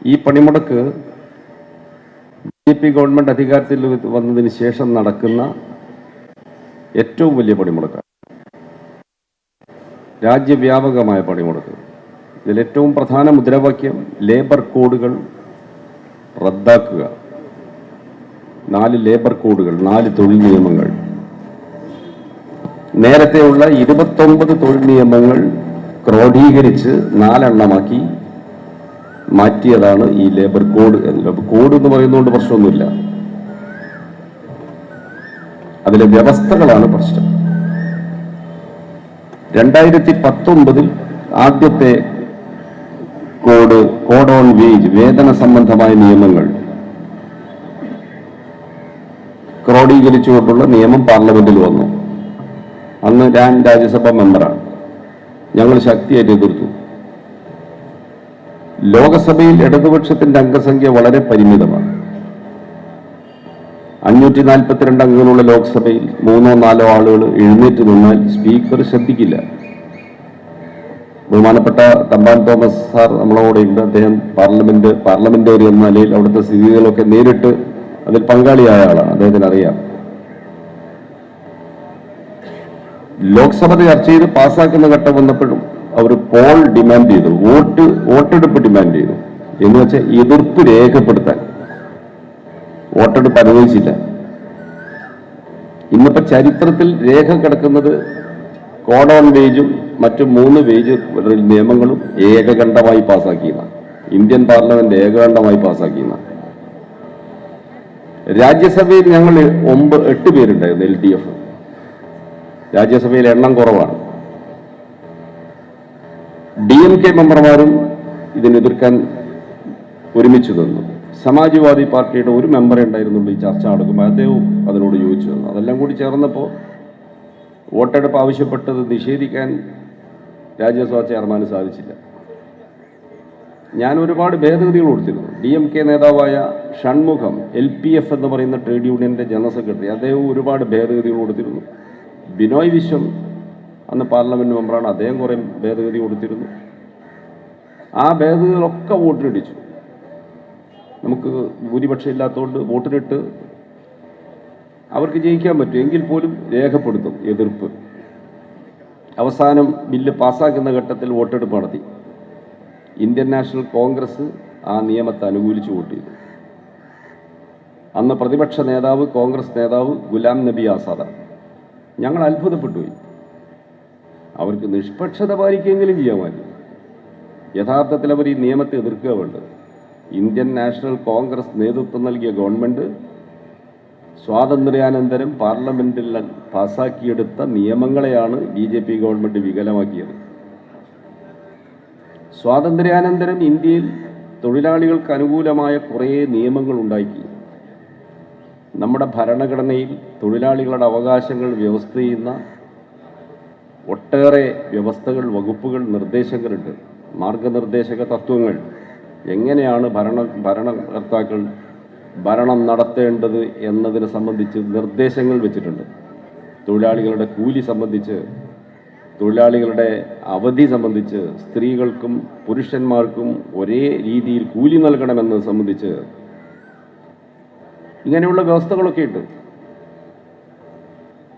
ഈ പണിമുടക്ക് BJP government അധികാരത്തിൽ വന്നതിന് ശേഷം നടക്കുന്ന ഏറ്റവും വലിയ പണിമുടക്കാണ്. രാജ്യവ്യാപകമായ പണിമുടക്ക്. ഇതിലേറ്റവും പ്രധാന മുദ്രാവാക്യം ലേബർ കോഡുകൾ റദ്ദാക്കുക. 4 ലേബർ കോഡുകൾ, 4 തൊഴിൽ നിയമങ്ങൾ. നേരത്തെയുള്ള 29 തൊഴിൽ നിയമങ്ങൾ ക്രോഡീകരിച്ച് 4 എണ്ണമാക്കി മാറ്റിയതാണ് ഈ ലേബർ കോഡ്. കോഡ് എന്ന് പറയുന്നതുകൊണ്ട് പ്രശ്നമൊന്നുമില്ല, അതിലെ വ്യവസ്ഥകളാണ് പ്രശ്നം. 2019 ആദ്യത്തെ കോഡ് ഓൺ വേജ്, വേതന സംബന്ധമായ നിയമങ്ങൾ ക്രോഡീകരിച്ചുകൊണ്ടുള്ള നിയമം പാർലമെന്റിൽ വന്നു. അന്ന് ഞാൻ രാജ്യസഭാ മെമ്പറാണ്. ഞങ്ങൾ ശക്തിയായിട്ട് എതിർത്തു. ലോകസഭയിൽ ഇടതുപക്ഷത്തിന്റെ അംഗസംഖ്യ വളരെ പരിമിതമാണ്. 542 അംഗങ്ങളുള്ള ലോക്സഭയിൽ 3-4 ആളുകൾ എഴുന്നേറ്റ് നിന്നാൽ സ്പീക്കർ ശ്രദ്ധിക്കില്ല. ബഹുമാനപ്പെട്ട തമ്പാൻ തോമസ് സാർ നമ്മളോടെ ഉണ്ട്. അദ്ദേഹം പാർലമെന്ററി എന്ന നിലയിൽ അവിടുത്തെ സ്ഥിതികളൊക്കെ നേരിട്ട് അതിൽ പങ്കാളിയായ ആളാണ്. അദ്ദേഹത്തിന് അറിയാം. ലോക്സഭ ചർച്ച ചെയ്ത് പാസ്സാക്കുന്ന ഘട്ടം വന്നപ്പോഴും അവർ പോൾ ഡിമാൻഡ് ചെയ്തു, വോട്ടെടുപ്പ് ഡിമാൻഡ് ചെയ്തു. എന്ന് വെച്ചാൽ എതിർപ്പ് രേഖപ്പെടുത്താൻ. വോട്ടെടുപ്പ് അനുവദിച്ചില്ല. ഇന്നിപ്പോ ചരിത്രത്തിൽ രേഖ കിടക്കുന്നത് കോഡ് ഓൺ വേജും മറ്റു 3 വേജ് നിയമങ്ങളും ഏകകണ്ഠമായി പാസ്സാക്കിയതാണ്. Indian parliament ഏകകണ്ഠമായി പാസ്സാക്കിയതാണ്. രാജ്യസഭയിൽ ഞങ്ങൾ 8 പേരുണ്ടായിരുന്നു. LDF. രാജ്യസഭയിൽ എണ്ണം കുറവാണ്. DMK മെമ്പർമാരും ഇതിനെതിർക്കാൻ ഒരുമിച്ച് നിന്നു. സമാജ്വാദി പാർട്ടിയുടെ ഒരു മെമ്പറേ ഉണ്ടായിരുന്നുള്ളൂ. ഈ ചർച്ച നടക്കുമ്പോൾ അദ്ദേഹവും അതിനോട് യോജിച്ചു തന്നു. അതെല്ലാം കൂടി ചേർന്നപ്പോൾ വോട്ടെടുപ്പ് ആവശ്യപ്പെട്ടത് നിഷേധിക്കാൻ രാജ്യസഭാ ചെയർമാന് സാധിച്ചില്ല. ഞാൻ ഒരുപാട് ഭേദഗതികൾ കൊടുത്തിരുന്നു. DMK നേതാവായ ഷൺമുഖം, LPF എന്ന് പറയുന്ന ട്രേഡ് യൂണിയന്റെ ജനറൽ സെക്രട്ടറി, അദ്ദേഹവും ഒരുപാട് ഭേദഗതികൾ കൊടുത്തിരുന്നു. ബിനോയ് വിശ്വം അന്ന് പാർലമെന്റ് മെമ്പറാണ്. അദ്ദേഹം കുറെ ഭേദഗതി കൊടുത്തിരുന്നു. ആ ഭേദഗതികളൊക്കെ വോട്ടിനിടിച്ചു. നമുക്ക് ഭൂരിപക്ഷം ഇല്ലാത്തതുകൊണ്ട് വോട്ടിനിട്ട് അവർക്ക് ജയിക്കാൻ പറ്റും. എങ്കിൽ പോലും രേഖപ്പെടുത്തും എതിർപ്പ്. അവസാനം ബില്ല് പാസ്സാക്കുന്ന ഘട്ടത്തിൽ വോട്ടെടുപ്പ് നടത്തി. ഇന്ത്യൻ നാഷണൽ കോൺഗ്രസ് ആ നിയമത്തെ അനുകൂലിച്ച് വോട്ട് ചെയ്തു. അന്ന് പ്രതിപക്ഷ നേതാവ് കോൺഗ്രസ് നേതാവ് ഗുലാം നബി ആസാദാണ്. ഞങ്ങൾ അത്ഭുതപ്പെട്ടുപോയി. അവർക്ക് നിഷ്പക്ഷത പാലിക്കെങ്കിലും ചെയ്യാമായിരുന്നു. യഥാർത്ഥത്തിൽ അവർ ഈ നിയമത്തെ എതിർക്കുക വേണ്ടത്. ഇന്ത്യൻ നാഷണൽ കോൺഗ്രസ് നേതൃത്വം നൽകിയ ഗവൺമെന്റ് സ്വാതന്ത്ര്യാനന്തരം പാർലമെന്റിൽ പാസാക്കിയെടുത്ത നിയമങ്ങളെയാണ് BJP ഗവൺമെന്റ് വികലമാക്കിയത്. സ്വാതന്ത്ര്യാനന്തരം ഇന്ത്യയിൽ തൊഴിലാളികൾക്ക് അനുകൂലമായ കുറേ നിയമങ്ങൾ ഉണ്ടാക്കി. നമ്മുടെ ഭരണഘടനയിൽ തൊഴിലാളികളുടെ അവകാശങ്ങൾ വ്യവസ്ഥ ചെയ്യുന്ന ഒട്ടേറെ വ്യവസ്ഥകൾ, വകുപ്പുകൾ, നിർദ്ദേശങ്ങളുണ്ട്. മാർഗനിർദ്ദേശക തത്വങ്ങൾ. എങ്ങനെയാണ് ഭരണകർത്താക്കൾ ഭരണം നടത്തേണ്ടത് എന്നതിനെ സംബന്ധിച്ച് നിർദ്ദേശങ്ങൾ വെച്ചിട്ടുണ്ട്. തൊഴിലാളികളുടെ കൂലി സംബന്ധിച്ച്, തൊഴിലാളികളുടെ അവധി സംബന്ധിച്ച്, സ്ത്രീകൾക്കും പുരുഷന്മാർക്കും ഒരേ രീതിയിൽ കൂലി നൽകണമെന്നത് സംബന്ധിച്ച് ഇങ്ങനെയുള്ള വ്യവസ്ഥകളൊക്കെ ഉണ്ട്.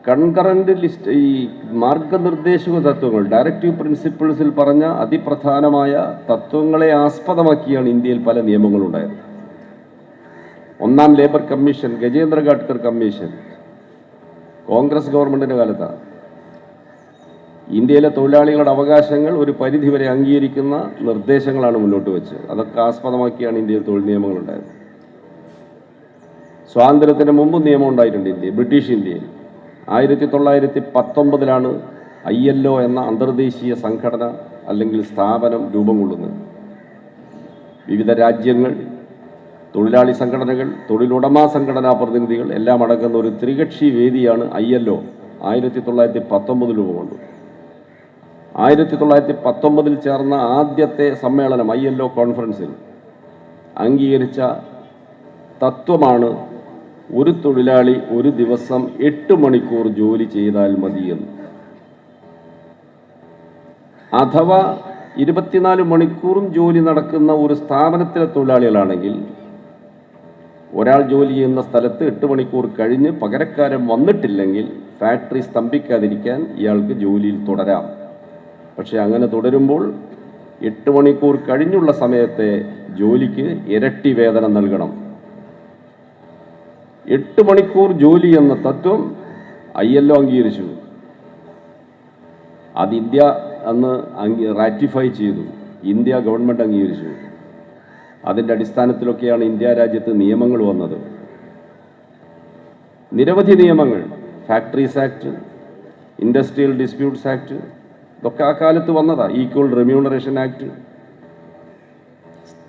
കൺകറന്റ് ലിസ്റ്റ്, ഈ മാർഗനിർദ്ദേശക തത്വങ്ങൾ, ഡയറക്റ്റീവ് പ്രിൻസിപ്പിൾസിൽ പറഞ്ഞ അതിപ്രധാനമായ തത്വങ്ങളെ ആസ്പദമാക്കിയാണ് ഇന്ത്യയിൽ പല നിയമങ്ങളുണ്ടായത്. 1ാം labour commission, Gajendra Gadkar commission Congress ഗവൺമെന്റിന്റെ കാലത്താണ്. ഇന്ത്യയിലെ തൊഴിലാളികളുടെ അവകാശങ്ങൾ ഒരു പരിധിവരെ അംഗീകരിക്കുന്ന നിർദ്ദേശങ്ങളാണ് മുന്നോട്ട് വെച്ചത്. അതൊക്കെ ആസ്പദമാക്കിയാണ് ഇന്ത്യയിൽ തൊഴിൽ നിയമങ്ങളുണ്ടായത്. സ്വാതന്ത്ര്യത്തിന് മുമ്പ് നിയമം ഉണ്ടായിട്ടുണ്ട് ഇന്ത്യയിൽ, ബ്രിട്ടീഷ് ഇന്ത്യയിൽ. 1919 ILO എന്ന അന്തർദേശീയ സംഘടന അല്ലെങ്കിൽ സ്ഥാപനം രൂപം കൊള്ളുന്നത്. വിവിധ രാജ്യങ്ങൾ, തൊഴിലാളി സംഘടനകൾ, തൊഴിലുടമ സംഘടനാ പ്രതിനിധികൾ എല്ലാം അടങ്ങുന്ന ഒരു ത്രികക്ഷി വേദിയാണ് ILO. 1919 രൂപം കൊണ്ടു. 1919 ചേർന്ന ആദ്യത്തെ സമ്മേളനം ILO കോൺഫറൻസിൽ അംഗീകരിച്ച തത്വമാണ് ഒരു തൊഴിലാളി ഒരു ദിവസം 8 മണിക്കൂർ ജോലി ചെയ്താൽ മതിയെന്ന്. അഥവാ 24 മണിക്കൂറും ജോലി നടക്കുന്ന ഒരു സ്ഥാപനത്തിലെ തൊഴിലാളികളാണെങ്കിൽ ഒരാൾ ജോലി ചെയ്യുന്ന സ്ഥലത്ത് 8 മണിക്കൂർ കഴിഞ്ഞ് പകരക്കാരൻ വന്നിട്ടില്ലെങ്കിൽ ഫാക്ടറി സ്തംഭിക്കാതിരിക്കാൻ ഇയാൾക്ക് ജോലിയിൽ തുടരാം. പക്ഷെ അങ്ങനെ തുടരുമ്പോൾ 8 മണിക്കൂർ കഴിഞ്ഞുള്ള സമയത്തെ ജോലിക്ക് ഇരട്ടി വേതനം നൽകണം. 8 മണിക്കൂർ ജോലി എന്ന തത്വം ILO അംഗീകരിച്ചു. അത് ഇന്ത്യ അന്ന് റാറ്റിഫൈ ചെയ്തു. ഇന്ത്യ ഗവൺമെൻറ് അംഗീകരിച്ചു. അതിൻ്റെ അടിസ്ഥാനത്തിലൊക്കെയാണ് ഇന്ത്യ രാജ്യത്ത് നിയമങ്ങൾ വന്നത്. നിരവധി നിയമങ്ങൾ, factories act, industrial disputes act, ഇതൊക്കെ ആ കാലത്ത് വന്നതാണ്. Equal remuneration act,